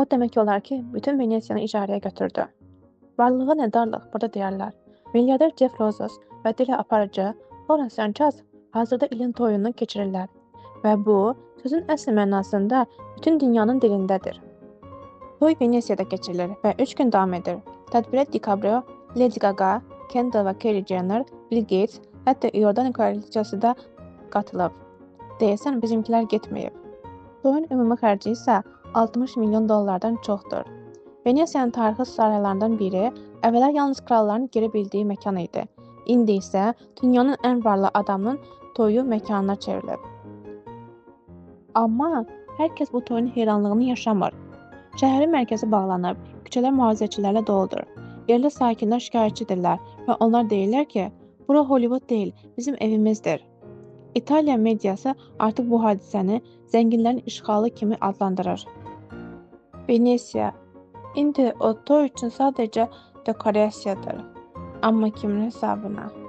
O demək olar ki, bütün Venesiyanı icarəyə götürdü. Varlığı nədarlıq burada deyərlər. Milyarder Jeff Bezos və dili aparıcı Lawrence Sanchez hazırda ilin toyunu keçirirlər və bu, sözün əsl mənasında bütün dünyanın dilindədir. Toy Venesiyada keçirilir və 3 gün davam edir. Tədbirə DiCaprio, Lady Gaga, Kendall və Kylie Jenner, Bill Gates, hətta İordaniya kraliçası da qatılıb. Deyəsən bizimkilər getməyib. Toyun ümumi xərci isə 60 milyon dollardan çoxdur. Venesiyanın tarixi saraylarından biri əvvəllər yalnız kralların girə bildiyi məkan idi. İndi isə dünyanın ən varlı adamının toyu məkanına çevrilib. Amma hər kəs bu toyun heyranlığını yaşamır. Şəhərin mərkəzi bağlanıb, küçələr mühafizəçilərlə doludur. Yerli sakinlər şikayətçidirlər və onlar deyirlər ki, bura Hollywood deyil, bizim evimizdir. İtaliya mediası artıq bu hadisəni zənginlərin işğalı kimi adlandırır. Venesiya indi o toy üçün sadəcə dekorasiyadır. Amma kimin hesabına?